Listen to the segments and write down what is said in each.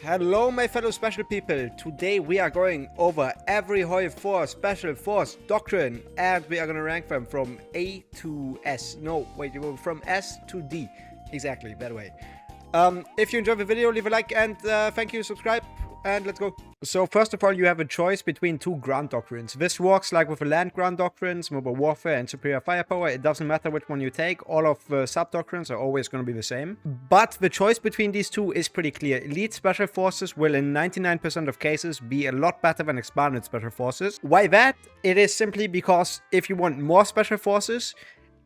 Hello my fellow special people, today we are going over every HOI4 special force doctrine and we are going to rank them from A to S. No, wait, from S to D. Exactly, that way. If you enjoyed the video, leave a like and thank you, subscribe, and let's go. So first of all, you have a choice between two ground doctrines. This works like with the land ground doctrines, mobile warfare and superior firepower. It doesn't matter which one you take. All of the sub-doctrines are always going to be the same. But the choice between these two is pretty clear. Elite special forces will in 99% of cases be a lot better than expanded special forces. Why that? It is simply because if you want more special forces,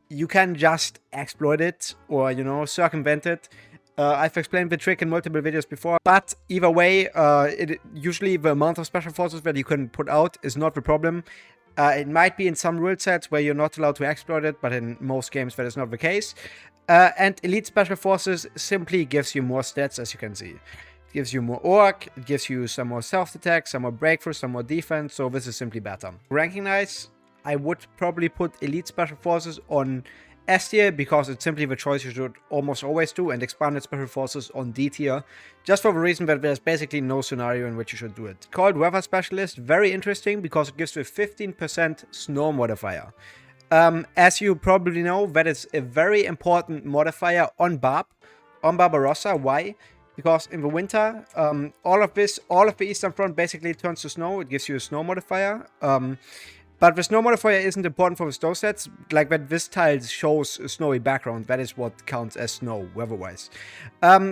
you can just exploit it or, circumvent it. I've explained the trick in multiple videos before, but either way, usually the amount of special forces that you can put out is not the problem. It might be in some rule sets where you're not allowed to exploit it, but in most games that is not the case. And elite special forces simply gives you more stats, as you can see. It gives you more orc, it gives you some more self-attack, some more breakthrough, some more defense, so this is simply better. Ranking-wise, I would probably put elite special forces on S tier because it's simply the choice you should almost always do, and expanded special forces on D tier, just for the reason that there's basically no scenario in which you should do it. Cold weather specialist, very interesting because it gives you a 15% snow modifier. As you probably know, that is a very important modifier on Barbarossa. Why? Because in the winter, all of the Eastern Front basically turns to snow. It gives you a snow modifier. But the snow modifier isn't important for the snow sets, like that this tile shows a snowy background. That is what counts as snow, weather-wise.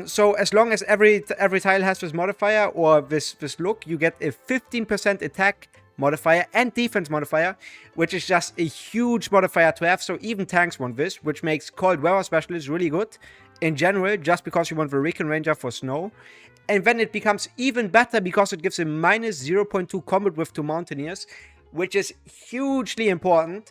So as long as every tile has this modifier or this look, you get a 15% attack modifier and defense modifier, which is just a huge modifier to have. So even tanks want this, which makes Cold Weather Specialist really good in general, just because you want the Recon Ranger for snow. And then it becomes even better because it gives a minus 0.2 combat width to Mountaineers, which is hugely important.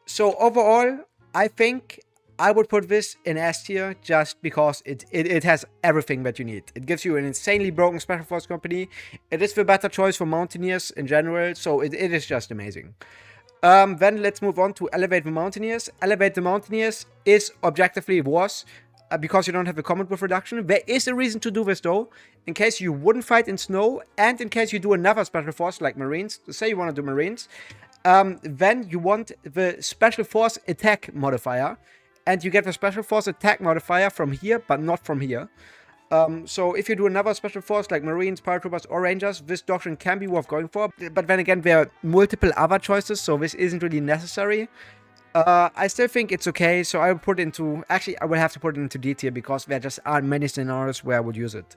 So overall, I think I would put this in S tier just because it has everything that you need. It gives you an insanely broken special force company. It is the better choice for Mountaineers in general, so it is just amazing. Then let's move on to Elevate the Mountaineers. Elevate the Mountaineers is objectively worse because you don't have a combat with reduction. There is a reason to do this though, in case you wouldn't fight in snow and in case you do another special force like Marines. Say you want to do Marines, then you want the special force attack modifier, and you get the special force attack modifier from here, but not from here. So if you do another special force like Marines, Paratroopers or Rangers, this doctrine can be worth going for. But then again, there are multiple other choices, so this isn't really necessary. I still think it's okay, so I will put it into... Actually, I will have to put it into D tier because there just aren't many scenarios where I would use it.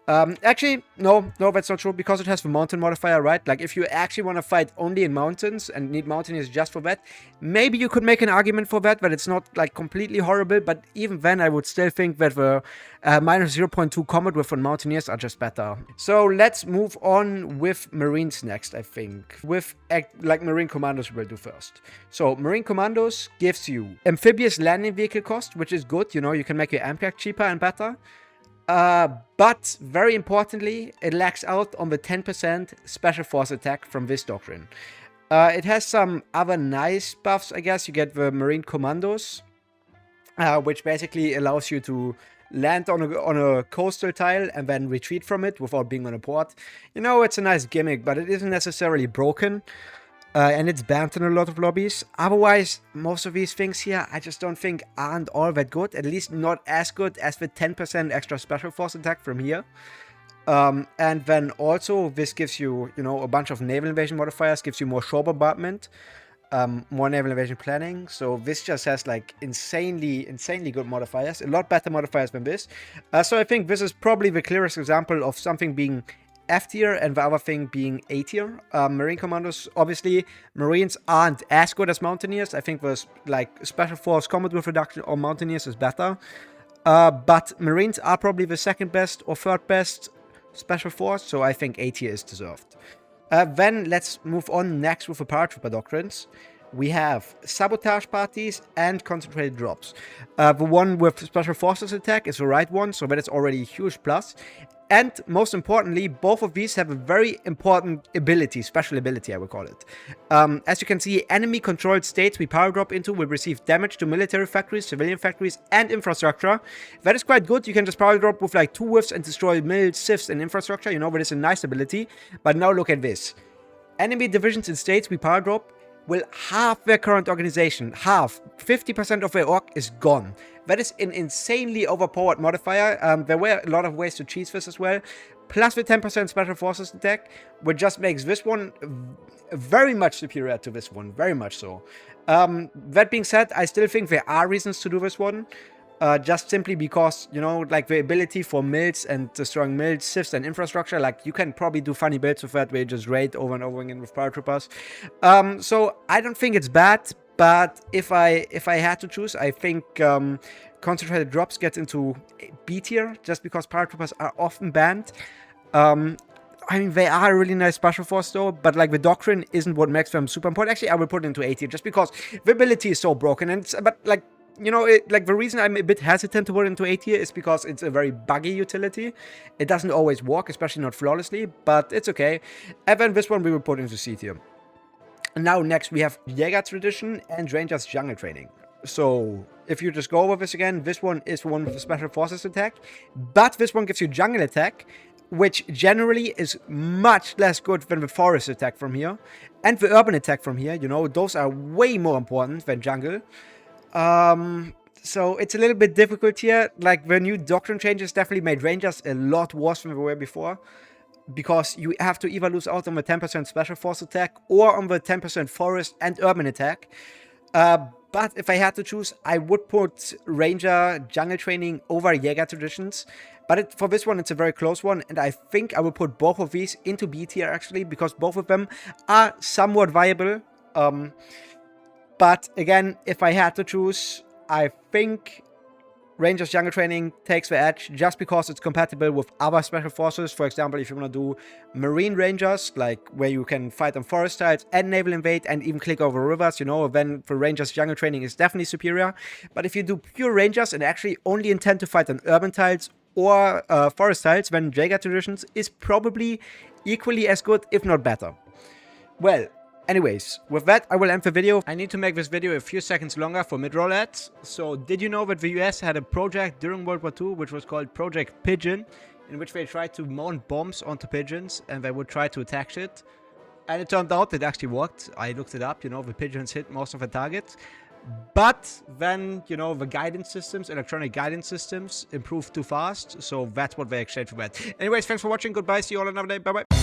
Actually, no, that's not true, because it has the mountain modifier, right? Like, if you actually want to fight only in mountains and need mountaineers just for that, maybe you could make an argument for that it's not, like, completely horrible, but even then, I would still think that the minus 0.2 combat width on mountaineers are just better. So, let's move on with Marines next, I think. With, like, Marine Commandos we'll do first. So, Marine Commandos gives you amphibious landing vehicle cost, which is good, you can make your Amtrak cheaper and better. But very importantly, it lacks out on the 10% special force attack from this doctrine. It has some other nice buffs, I guess. You get the Marine Commandos, which basically allows you to land on a coastal tile and then retreat from it without being on a port. It's a nice gimmick, but it isn't necessarily broken. And it's banned in a lot of lobbies. Otherwise, most of these things here, I just don't think aren't all that good. At least not as good as the 10% extra special force attack from here. And then also, this gives you, a bunch of naval invasion modifiers, gives you more shore bombardment, more naval invasion planning. So this just has, like, insanely good modifiers. A lot better modifiers than this. So I think this is probably the clearest example of something being F tier and the other thing being A tier. Marine Commandos, obviously, Marines aren't as good as Mountaineers. I think the special force combat with reduction on Mountaineers is better. But Marines are probably the second best or third best special force, so I think A tier is deserved. Then let's move on next with the Paratrooper doctrines. We have sabotage parties and concentrated drops. The one with special forces attack is the right one, so that is already a huge plus. And most importantly, both of these have a very important ability, special ability I would call it. As you can see, enemy controlled states we power drop into will receive damage to military factories, civilian factories, and infrastructure. That is quite good. You can just power drop with like 2 whiffs and destroy mills, civs, and infrastructure. You know, that is a nice ability. But now look at this. Enemy divisions in states we power drop will halve their current organization. Half. 50% of their org is gone. That is an insanely overpowered modifier. There were a lot of ways to cheese this as well. Plus the 10% special forces attack, which just makes this one very much superior to this one. Very much so. That being said, I still think there are reasons to do this one. Just simply because, you know, like the ability for mills and destroying mills, civs, and infrastructure, like you can probably do funny builds with that where you just raid over and over again with paratroopers. So I don't think it's bad, but if I had to choose, I think concentrated drops get into B tier just because paratroopers are often banned. I mean, they are a really nice special force though, but like the Doctrine isn't what makes them super important. Actually, I will put it into A tier just because the ability is so broken. And but like, you know, like the reason I'm a bit hesitant to put it into A tier is because it's a very buggy utility. It doesn't always work, especially not flawlessly, but it's okay. And then this one we will put into C tier. Now next we have Jagger Tradition and Rangers Jungle Training. So if you just go over this again, this one is the one with the special forces attack, but this one gives you jungle attack, which generally is much less good than the forest attack from here. And the urban attack from here, you know, those are way more important than jungle. So it's a little bit difficult here. Like the new Doctrine changes definitely made Rangers a lot worse than they were before. Because you have to either lose out on the 10% special force attack or on the 10% forest and urban attack. But if I had to choose, I would put Ranger Jungle Training over Jäger Traditions. But for this one, it's a very close one. And I think I will put both of these into B tier actually, because both of them are somewhat viable. But again, if I had to choose, I think Rangers Jungle Training takes the edge just because it's compatible with other special forces. For example, if you want to do Marine Rangers, like where you can fight on forest tiles and naval invade and even click over rivers, you know, then for Rangers Jungle Training is definitely superior. But if you do pure Rangers and actually only intend to fight on urban tiles or forest tiles, then Jäger Traditions is probably equally as good, if not better. Well, anyways, with that, I will end the video. I need to make this video a few seconds longer for mid-roll ads. So, did you know that the US had a project during World War II, which was called Project Pigeon, in which they tried to mount bombs onto pigeons, and they would try to attack shit. And it turned out it actually worked. I looked it up, you know, the pigeons hit most of the targets. But then, you know, the guidance systems, electronic guidance systems, improved too fast. So that's what they exchanged for that. Anyways, thanks for watching. Goodbye. See you all another day. Bye-bye.